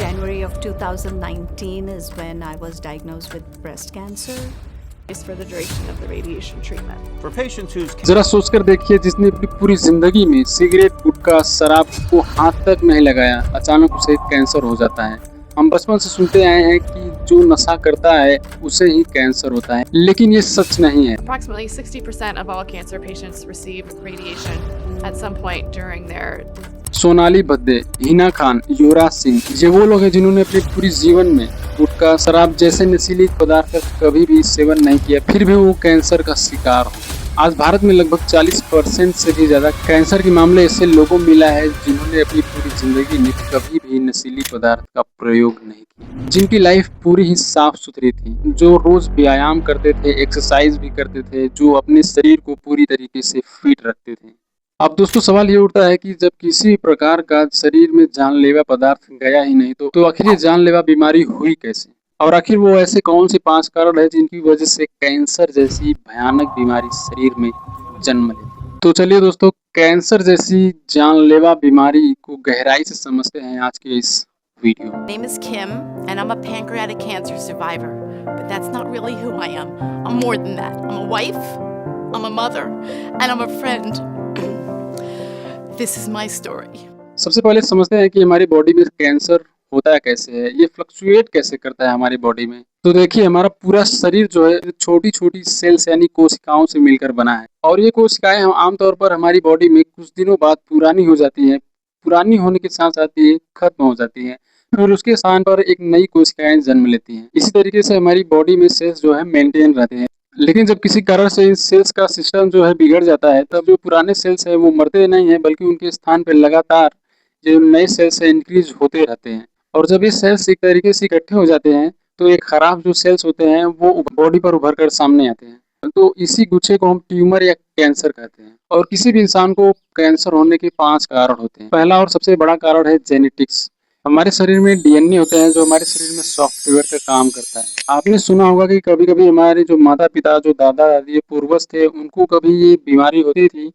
January of 2019 is when I was diagnosed with breast cancer. For the duration of the radiation treatment. For patients whose जरा सोचकर देखिए, जिसने अपनी पूरी जिंदगी में सिगरेट, गुटखा, शराब को हाथ तक नहीं लगाया, अचानक उसे कैंसर हो जाता है। हम बचपन से सुनते आए हैं कि जो नशा करता है उसे ही कैंसर होता है, लेकिन ये सच नहीं है। Approximately 60% of all cancer patients receive radiation at some point during their Sonali Bendre, Hina Khan, Yuvraj Singh, ये वो लोग हैं जिन्होंने अपने पूरी जीवन में गुटखा, शराब जैसे नशीली पदार्थ का कभी भी सेवन नहीं किया, फिर भी वो कैंसर का शिकार हो। आज भारत में लगभग 40% से भी ज्यादा कैंसर के मामले ऐसे लोगों को मिला है जिन्होंने अपनी पूरी जिंदगी में कभी भी नशीली पदार्थ का प्रयोग नहीं किया, जिनकी लाइफ पूरी ही साफ सुथरी थी, जो रोज व्यायाम करते थे, एक्सरसाइज भी करते थे, जो अपने शरीर को पूरी तरीके से फिट रखते थे। अब दोस्तों सवाल ये उठता है कि जब किसी प्रकार का शरीर में जानलेवा पदार्थ गया ही नहीं तो आखिर ये जानलेवा बीमारी हुई कैसे, और आखिर वो ऐसे कौन से 5 कारण है जिनकी वजह से कैंसर जैसी भयानक बीमारी शरीर में जन्म लेती। तो चलिए दोस्तों, कैंसर जैसी जानलेवा बीमारी को गहराई से समझते हैं आज के इस वीडियो में। My name is Kim and I'm a pancreatic cancer survivor, but that's not really who I am. I'm more than that. I'm a wife, I'm a mother, and I'm a friend. This is my story. सबसे पहले समझते हैं कि हमारी body में cancer होता है कैसे है, ये फ्लक्चुएट कैसे करता है हमारी बॉडी में। तो देखिए, हमारा पूरा शरीर जो है छोटी छोटी सेल्स यानी कोशिकाओं से मिलकर बना है, और ये कोशिकाएं हम आमतौर पर हमारी बॉडी में कुछ दिनों बाद पुरानी हो जाती हैं। पुरानी होने के साथ साथ ये खत्म हो जाती हैं, फिर उसके स्थान पर एक नई कोशिकाएं जन्म लेती हैं। इसी तरीके से हमारी बॉडी में सेल्स जो है मेंटेन रहते हैं, लेकिन जब किसी कारण से इन सेल्स का सिस्टम जो है बिगड़ जाता है, तब जो पुराने सेल्स है वो मरते नहीं है, बल्कि उनके स्थान पर लगातार जो नए सेल्स है इंक्रीज होते रहते हैं। और जब ये सेल्स एक तरीके से इकट्ठे हो जाते हैं तो एक खराब जो सेल्स होते हैं वो बॉडी पर उभर कर सामने आते हैं। तो इसी गुच्छे को हम ट्यूमर या कैंसर कहते हैं। और किसी भी इंसान को कैंसर होने के 5 कारण होते हैं। पहला और सबसे बड़ा कारण है जेनेटिक्स। हमारे शरीर में डीएनए होते हैं जो हमारे शरीर में सॉफ्टवेयर का काम करता है। आपने सुना होगा कि कभी कभी हमारे जो माता पिता, जो दादा दादी, पूर्वज थे, उनको कभी ये बीमारी होती थी,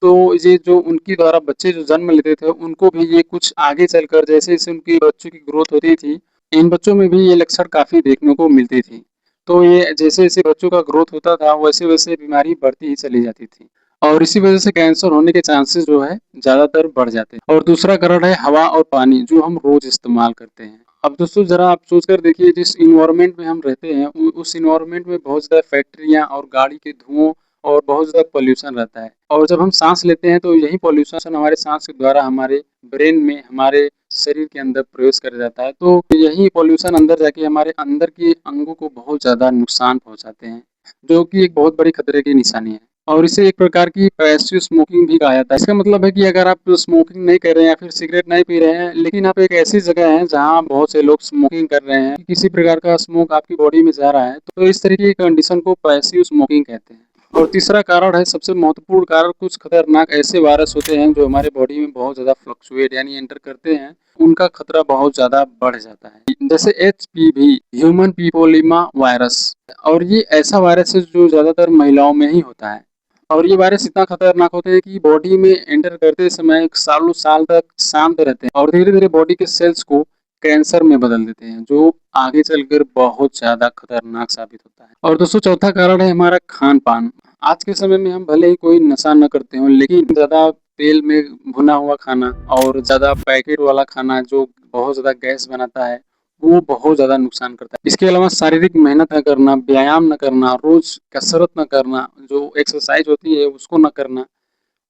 तो ये जो उनकी द्वारा बच्चे जो जन्म लेते थे उनको भी ये कुछ आगे चलकर जैसे जैसे उनकी बच्चों की ग्रोथ होती थी, इन बच्चों में भी ये लक्षण काफी देखने को मिलती थी। तो ये जैसे जैसे बच्चों का ग्रोथ होता था वैसे वैसे बीमारी बढ़ती ही चली जाती थी, और इसी वजह से कैंसर होने के चांसेस जो है ज्यादातर बढ़ जाते हैं। और दूसरा कारण है हवा और पानी, जो हम रोज इस्तेमाल करते हैं। अब दोस्तों जरा आप सोचकर देखिए, जिस इन्वायरमेंट में हम रहते हैं उस इन्वायरमेंट में बहुत ज्यादा फैक्ट्रियां और गाड़ी के धुओं और बहुत ज्यादा पोल्यूशन रहता है, और जब हम सांस लेते हैं तो यही पोल्यूशन हमारे सांस के द्वारा हमारे ब्रेन में, हमारे शरीर के अंदर प्रवेश कर जाता है। तो यही पोल्यूशन अंदर जाके हमारे अंदर के अंगों को बहुत ज्यादा नुकसान पहुंचाते हैं, जो कि एक बहुत बड़ी खतरे की निशानी है। और इसे एक प्रकार की पैसिव स्मोकिंग भी कहा जाता है। इसका मतलब है कि अगर आप स्मोकिंग नहीं कर रहे हैं या फिर सिगरेट नहीं पी रहे हैं, लेकिन आप एक ऐसी जगह हैं जहां बहुत से लोग स्मोकिंग कर रहे हैं, किसी प्रकार का स्मोक आपकी बॉडी में जा रहा है, तो इस तरीके की कंडीशन को पैसिव स्मोकिंग कहते हैं। और तीसरा कारण है, सबसे महत्वपूर्ण कारण, कुछ खतरनाक ऐसे वायरस होते हैं जो हमारे बॉडी में बहुत ज्यादा फ्लक्चुएट यानी एंटर करते हैं, उनका खतरा बहुत ज्यादा बढ़ जाता है। जैसे HPV, ह्यूमन पीपोलिमा वायरस, और ये ऐसा वायरस है जो ज्यादातर महिलाओं में ही होता है। और ये वायरस इतना खतरनाक होते हैं कि बॉडी में एंटर करते समय सालों साल तक शांत रहते हैं और धीरे धीरे बॉडी के सेल्स को कैंसर में बदल देते हैं, जो आगे चलकर बहुत ज्यादा खतरनाक साबित होता है। और दोस्तों चौथा कारण है हमारा खान पान। आज के समय में हम भले ही कोई नशा न करते हो, लेकिन ज्यादा तेल में भुना हुआ खाना और ज्यादा पैकेट वाला खाना जो बहुत ज्यादा गैस बनाता है, वो बहुत ज्यादा नुकसान करता है। इसके अलावा शारीरिक मेहनत न करना, व्यायाम न करना, रोज कसरत न करना, जो एक्सरसाइज होती है उसको न करना,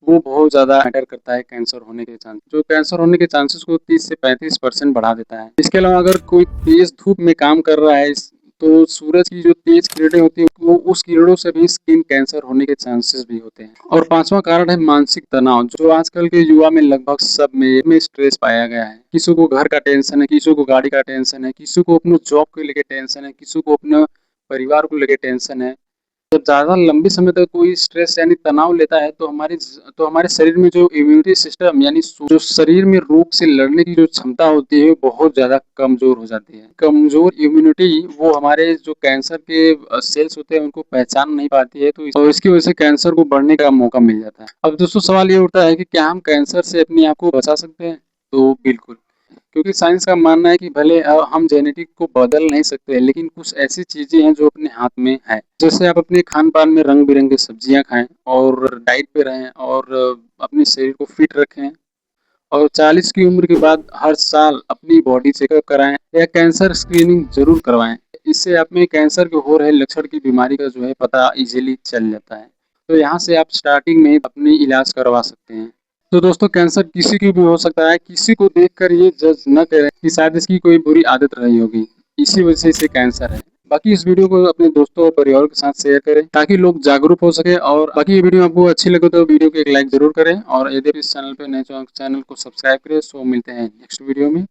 वो बहुत ज्यादा मैटर करता है कैंसर होने के चांस, जो कैंसर होने के चांसेस को 30 से 35% बढ़ा देता है। इसके अलावा अगर कोई तेज धूप में काम कर रहा है तो सूरज की जो तेज किरणें होती है वो उस किरणों से भी स्किन कैंसर होने के चांसेस भी होते हैं। और 5वां कारण है मानसिक तनाव, जो आजकल के युवा में लगभग सब में स्ट्रेस पाया गया है। किसी को घर का टेंशन है, किसी को गाड़ी का टेंशन है, किसी को अपने जॉब को लेकर टेंशन है, किसी को अपने परिवार को लेकर टेंशन है। जब ज़्यादा लंबे समय तक कोई स्ट्रेस यानी तनाव लेता है तो हमारे शरीर में जो इम्यूनिटी सिस्टम यानी जो शरीर में रोग से लड़ने की जो क्षमता होती है बहुत ज़्यादा कमजोर हो जाती है। कमजोर इम्यूनिटी वो हमारे जो कैंसर के सेल्स होते हैं उनको पहचान नहीं पाती है, तो इसकी वजह से कैंसर को बढ़ने का मौका मिल जाता है। अब दोस्तों सवाल ये उठता है कि क्या हम कैंसर से अपने आप को बचा सकते हैं? तो बिल्कुल, क्योंकि साइंस का मानना है कि भले हम जेनेटिक को बदल नहीं सकते, लेकिन कुछ ऐसी चीजें हैं जो अपने हाथ में है। जैसे आप अपने खान पान में रंग बिरंगे सब्जियां खाएं और डाइट पे रहें और अपने शरीर को फिट रखें और 40 की उम्र के बाद हर साल अपनी बॉडी चेकअप कराएं या कैंसर स्क्रीनिंग जरूर करवाएं। इससे आप में कैंसर के हो रहे लक्षण की बीमारी का जो है पता इजीली चल जाता है। तो यहाँ से आप स्टार्टिंग में ही अपनी इलाज करवा सकते हैं। तो दोस्तों, कैंसर किसी की भी हो सकता है। किसी को देखकर ये जज न करें कि शायद इसकी कोई बुरी आदत रही होगी, इसी वजह से इसे कैंसर है। बाकी इस वीडियो को अपने दोस्तों और परिवार के साथ शेयर करें ताकि लोग जागरूक हो सके। और बाकी ये वीडियो आपको अच्छी लगे तो वीडियो को एक लाइक जरूर करें और यदि इस चैनल पे नए चैनल को सब्सक्राइब करें। सो मिलते हैं नेक्स्ट वीडियो में।